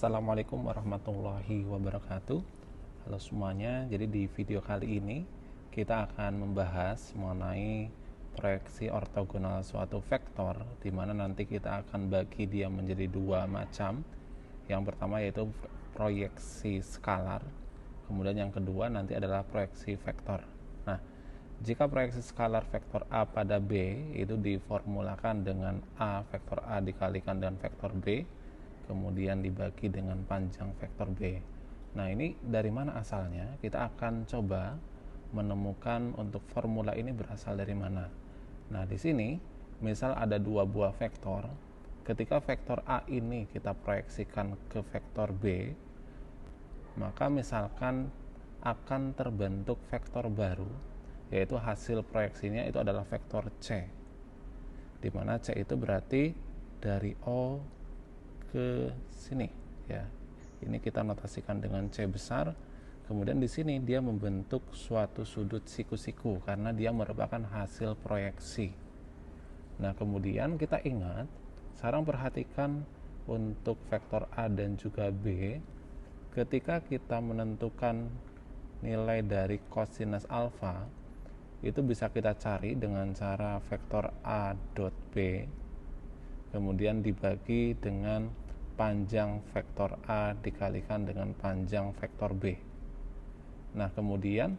Assalamualaikum warahmatullahi wabarakatuh. Halo semuanya, jadi di video kali ini kita akan membahas mengenai proyeksi ortogonal suatu vektor, di mana nanti kita akan bagi dia menjadi dua macam. Yang pertama yaitu proyeksi skalar, kemudian yang kedua nanti adalah proyeksi vektor. Nah, jika proyeksi skalar vektor A pada B itu diformulakan dengan A vektor A dikalikan dengan vektor B, kemudian dibagi dengan panjang vektor B. Nah, ini dari mana asalnya? Kita akan coba menemukan untuk formula ini berasal dari mana. Nah, di sini misal ada dua buah vektor. Ketika vektor A ini kita proyeksikan ke vektor B, maka misalkan akan terbentuk vektor baru, yaitu hasil proyeksinya itu adalah vektor C, di mana C itu berarti dari O ke sini ya. Ini kita notasikan dengan C besar. Kemudian di sini dia membentuk suatu sudut siku-siku karena dia merupakan hasil proyeksi. Nah, kemudian kita ingat, sekarang perhatikan untuk vektor A dan juga B, ketika kita menentukan nilai dari kosinus alfa, itu bisa kita cari dengan cara vektor A dot B kemudian dibagi dengan panjang vektor A dikalikan dengan panjang vektor B. Nah, kemudian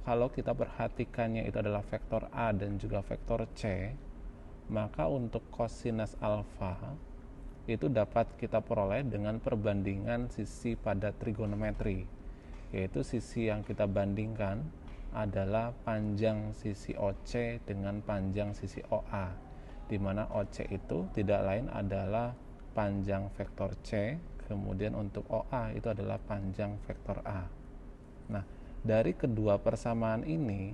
kalau kita perhatikannya itu adalah vektor A dan juga vektor C, maka untuk kosinus alfa itu dapat kita peroleh dengan perbandingan sisi pada trigonometri, yaitu sisi yang kita bandingkan adalah panjang sisi OC dengan panjang sisi OA, di mana OC itu tidak lain adalah panjang vektor C, kemudian untuk OA itu adalah panjang vektor A. Nah, dari kedua persamaan ini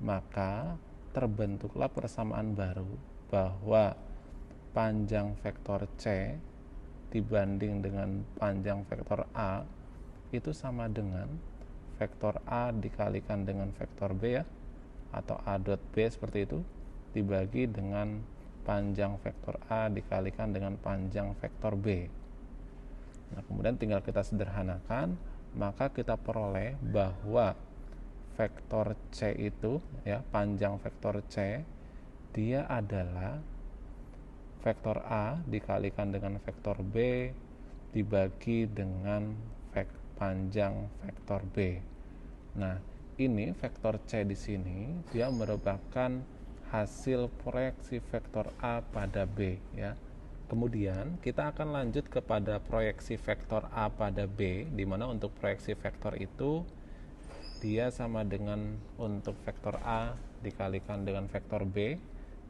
maka terbentuklah persamaan baru bahwa panjang vektor C dibanding dengan panjang vektor A itu sama dengan vektor A dikalikan dengan vektor B ya, atau A dot B seperti itu, dibagi dengan panjang vektor A dikalikan dengan panjang vektor B. Nah, kemudian tinggal kita sederhanakan, maka kita peroleh bahwa vektor C itu ya, panjang vektor C dia adalah vektor A dikalikan dengan vektor B dibagi dengan panjang vektor B. Nah, ini vektor C di sini dia merupakan hasil proyeksi vektor A pada B ya. Kemudian kita akan lanjut kepada proyeksi vektor A pada B, di mana untuk proyeksi vektor itu dia sama dengan untuk vektor A dikalikan dengan vektor B,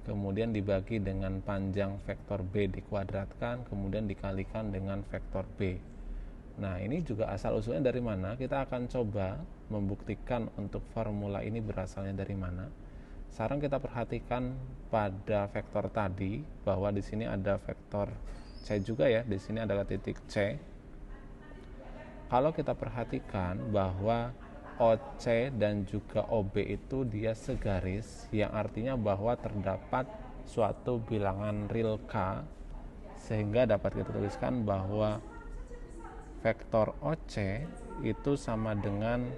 kemudian dibagi dengan panjang vektor B dikuadratkan, kemudian dikalikan dengan vektor B. Nah, ini juga asal usulnya dari mana? Kita akan coba membuktikan untuk formula ini berasalnya dari mana. Sekarang kita perhatikan pada vektor tadi bahwa di sini ada vektor C juga ya, di sini adalah titik C. Kalau kita perhatikan bahwa OC dan juga OB itu dia segaris, yang artinya bahwa terdapat suatu bilangan real K, sehingga dapat kita tuliskan bahwa vektor OC itu sama dengan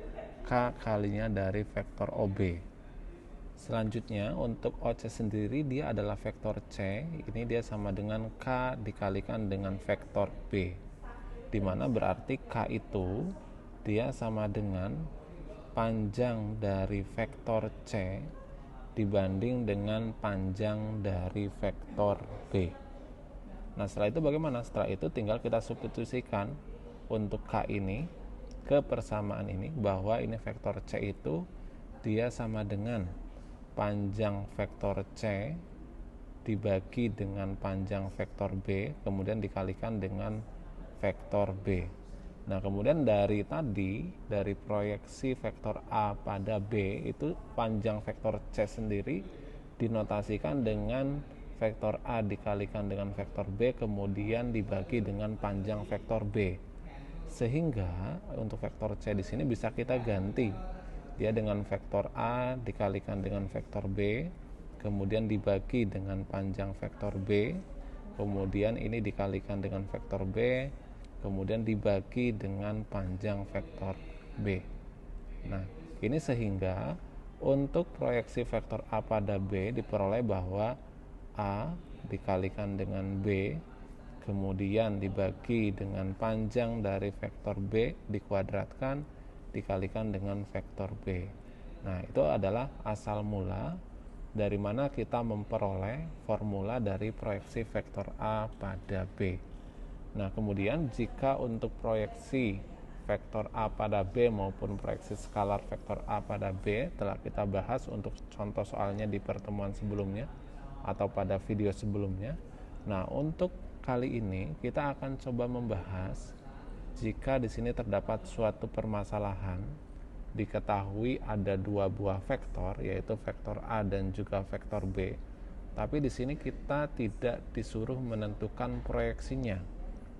K kalinya dari vektor OB. Selanjutnya untuk OC sendiri dia adalah vektor C, ini dia sama dengan K dikalikan dengan vektor B, di mana berarti K itu dia sama dengan panjang dari vektor C dibanding dengan panjang dari vektor B. Nah, setelah itu bagaimana? Setelah itu tinggal kita substitusikan untuk K ini ke persamaan ini, bahwa ini vektor C itu dia sama dengan panjang vektor C dibagi dengan panjang vektor B kemudian dikalikan dengan vektor B. Nah, kemudian dari proyeksi vektor A pada B itu panjang vektor C sendiri dinotasikan dengan vektor A dikalikan dengan vektor B kemudian dibagi dengan panjang vektor B. Sehingga untuk vektor C di sini bisa kita ganti dia dengan vektor A dikalikan dengan vektor B kemudian dibagi dengan panjang vektor B, kemudian ini dikalikan dengan vektor B, kemudian dibagi dengan panjang vektor B. Nah, ini sehingga untuk proyeksi vektor A pada B diperoleh bahwa A dikalikan dengan B kemudian dibagi dengan panjang dari vektor B dikuadratkan dikalikan dengan vektor B. Nah, itu adalah asal mula dari mana kita memperoleh formula dari proyeksi vektor A pada B. Nah, kemudian jika untuk proyeksi vektor A pada B maupun proyeksi skalar vektor A pada B telah kita bahas untuk contoh soalnya di pertemuan sebelumnya atau pada video sebelumnya. Nah, untuk kali ini kita akan coba membahas jika di sini terdapat suatu permasalahan, diketahui ada dua buah vektor, yaitu vektor A dan juga vektor B. Tapi di sini kita tidak disuruh menentukan proyeksinya,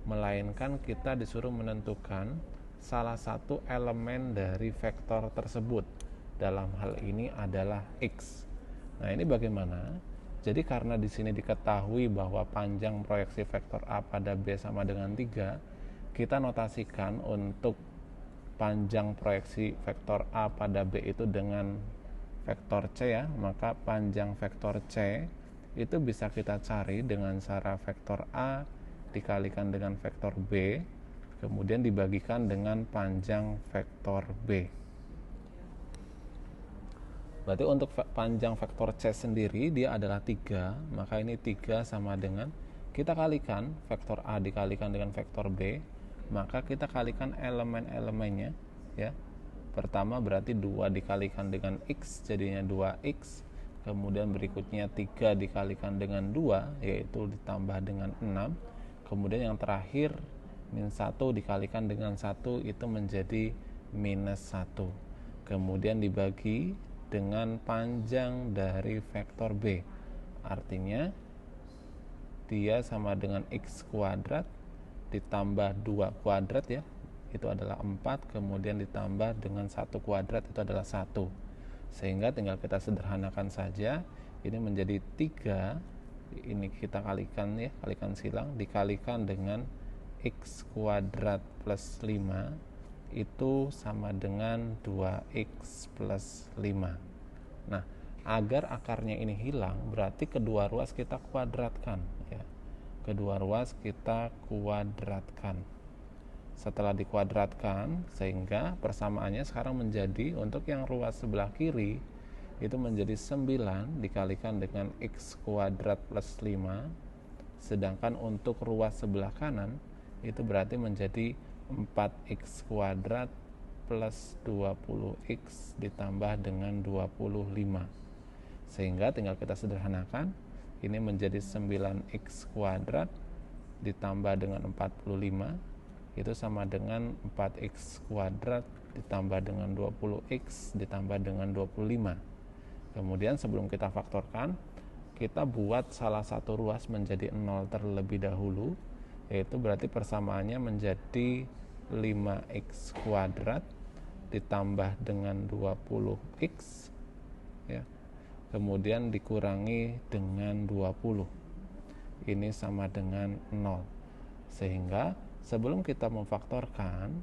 melainkan kita disuruh menentukan salah satu elemen dari vektor tersebut. Dalam hal ini adalah X. Nah, ini bagaimana? Jadi karena di sini diketahui bahwa panjang proyeksi vektor A pada B sama dengan 3, kita notasikan untuk panjang proyeksi vektor A pada B itu dengan vektor C ya, maka panjang vektor C itu bisa kita cari dengan cara vektor A dikalikan dengan vektor B kemudian dibagikan dengan panjang vektor B. Berarti untuk panjang vektor C sendiri dia adalah 3, maka ini 3 sama dengan kita kalikan vektor A dikalikan dengan vektor B, maka kita kalikan elemen-elemennya ya. Pertama berarti 2 dikalikan dengan X jadinya 2X, kemudian berikutnya 3 dikalikan dengan 2 yaitu ditambah dengan 6, kemudian yang terakhir min 1 dikalikan dengan 1 itu menjadi minus 1, kemudian dibagi dengan panjang dari vektor B, artinya dia sama dengan X kuadrat ditambah 2 kuadrat ya, itu adalah 4, kemudian ditambah dengan 1 kuadrat itu adalah 1, sehingga tinggal kita sederhanakan saja, ini menjadi 3, ini kita kalikan ya, kalikan silang, dikalikan dengan X kuadrat plus 5 itu sama dengan 2X plus 5. Nah, agar akarnya ini hilang berarti kedua ruas kita kuadratkan ya. Kedua ruas kita kuadratkan. Setelah dikuadratkan sehingga persamaannya sekarang menjadi untuk yang ruas sebelah kiri itu menjadi 9 dikalikan dengan X kuadrat plus 5, sedangkan untuk ruas sebelah kanan itu berarti menjadi 4X kuadrat plus 20X ditambah dengan 25, sehingga tinggal kita sederhanakan, ini menjadi 9X kuadrat ditambah dengan 45 itu sama dengan 4X kuadrat ditambah dengan 20X ditambah dengan 25. Kemudian sebelum kita faktorkan, kita buat salah satu ruas menjadi 0 terlebih dahulu, yaitu berarti persamaannya menjadi 5X kuadrat ditambah dengan 20X ya, kemudian dikurangi dengan 20, ini sama dengan 0. Sehingga sebelum kita memfaktorkan,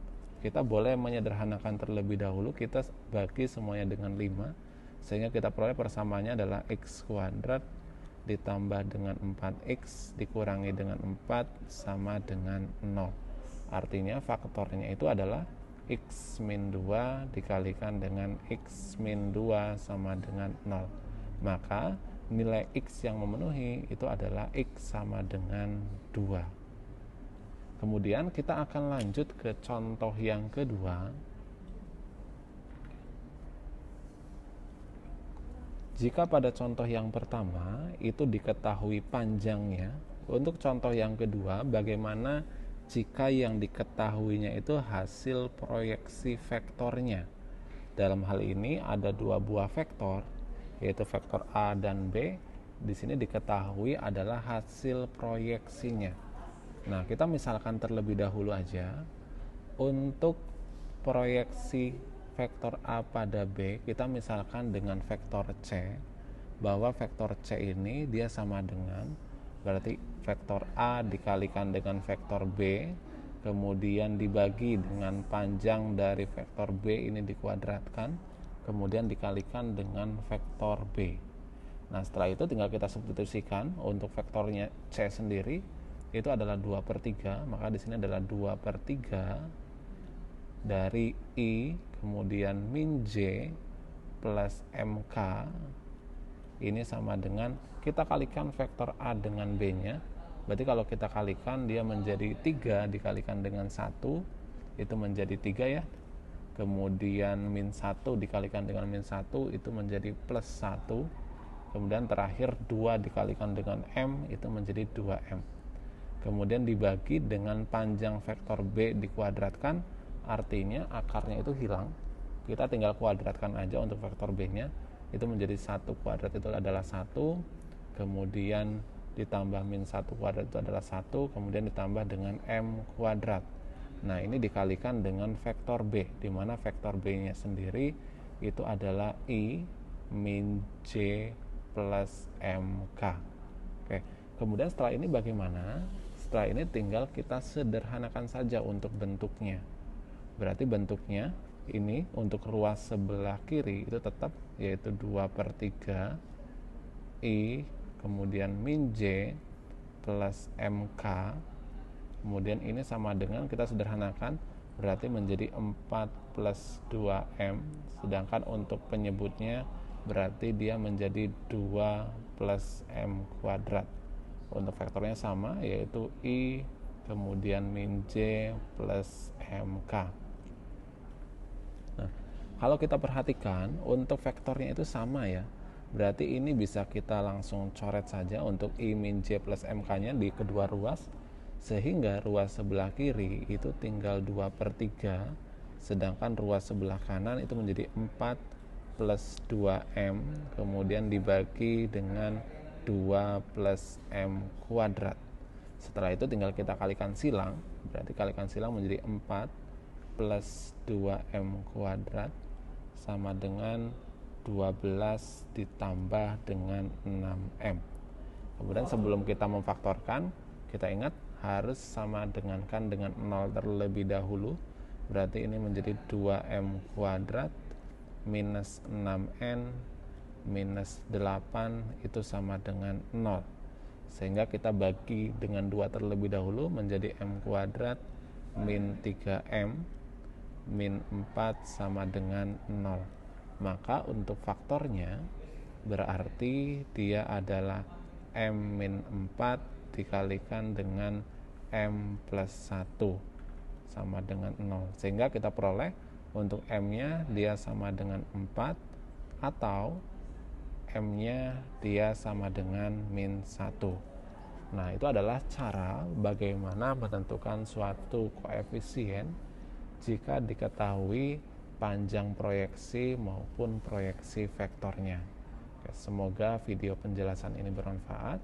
kita boleh menyederhanakan terlebih dahulu, kita bagi semuanya dengan 5, sehingga kita peroleh persamaannya adalah X kuadrat ditambah dengan 4X dikurangi dengan 4 sama dengan 0. Artinya faktornya itu adalah X min 2 dikalikan dengan X min 2 sama dengan 0. Maka nilai X yang memenuhi itu adalah X sama dengan 2. Kemudian kita akan lanjut ke contoh yang kedua. Jika pada contoh yang pertama itu diketahui panjangnya, untuk contoh yang kedua bagaimana jika yang diketahuinya itu hasil proyeksi vektornya. Dalam hal ini ada dua buah vektor, yaitu vektor A dan B. Di sini diketahui adalah hasil proyeksinya. Nah, kita misalkan terlebih dahulu aja untuk proyeksi vektor A pada B, kita misalkan dengan vektor C, bahwa vektor C ini dia sama dengan berarti vektor A dikalikan dengan vektor B kemudian dibagi dengan panjang dari vektor B ini dikuadratkan, kemudian dikalikan dengan vektor B. Nah, setelah itu tinggal kita substitusikan untuk vektornya C sendiri, itu adalah 2/3, maka di sini adalah 2/3 dari I kemudian min J plus MK. Ini sama dengan kita kalikan vektor A dengan B nya, berarti kalau kita kalikan dia menjadi 3 dikalikan dengan 1 itu menjadi 3 ya, kemudian min 1 dikalikan dengan min 1 itu menjadi plus 1, kemudian terakhir 2 dikalikan dengan M itu menjadi 2M, kemudian dibagi dengan panjang vektor B dikuadratkan, artinya akarnya itu hilang, kita tinggal kuadratkan aja untuk vektor B nya, itu menjadi 1 kuadrat itu adalah 1, kemudian ditambah min 1 kuadrat itu adalah 1, kemudian ditambah dengan M kuadrat. Nah, ini dikalikan dengan vektor B, di mana vektor B nya sendiri itu adalah I min J plus MK. Oke, kemudian setelah ini bagaimana? Setelah ini tinggal kita sederhanakan saja untuk bentuknya. Berarti bentuknya ini untuk ruas sebelah kiri itu tetap yaitu 2/3 I kemudian min J plus MK, kemudian ini sama dengan kita sederhanakan berarti menjadi 4 plus 2M, sedangkan untuk penyebutnya berarti dia menjadi 2 plus M kuadrat. Untuk vektornya sama yaitu I kemudian min J plus MK. Nah, kalau kita perhatikan untuk vektornya itu sama ya, berarti ini bisa kita langsung coret saja untuk I min J plus MK nya di kedua ruas, sehingga ruas sebelah kiri itu tinggal 2/3, sedangkan ruas sebelah kanan itu menjadi 4 plus 2M kemudian dibagi dengan 2 plus M kuadrat. Setelah itu tinggal kita kalikan silang, berarti kalikan silang menjadi 4 plus 2M kuadrat sama dengan 12 ditambah dengan 6M. Kemudian sebelum kita memfaktorkan, kita ingat harus sama dengankan dengan 0 terlebih dahulu, berarti ini menjadi 2M kuadrat minus 6N minus 8 itu sama dengan 0, sehingga kita bagi dengan 2 terlebih dahulu menjadi M kuadrat min 3M min 4 sama dengan 0. Maka untuk faktornya berarti dia adalah M min 4 dikalikan dengan M plus 1 sama dengan 0, sehingga kita peroleh untuk M nya dia sama dengan 4 atau M nya dia sama dengan min 1. Nah, itu adalah cara bagaimana menentukan suatu koefisien jika diketahui panjang proyeksi maupun proyeksi vektornya. Oke, semoga video penjelasan ini bermanfaat.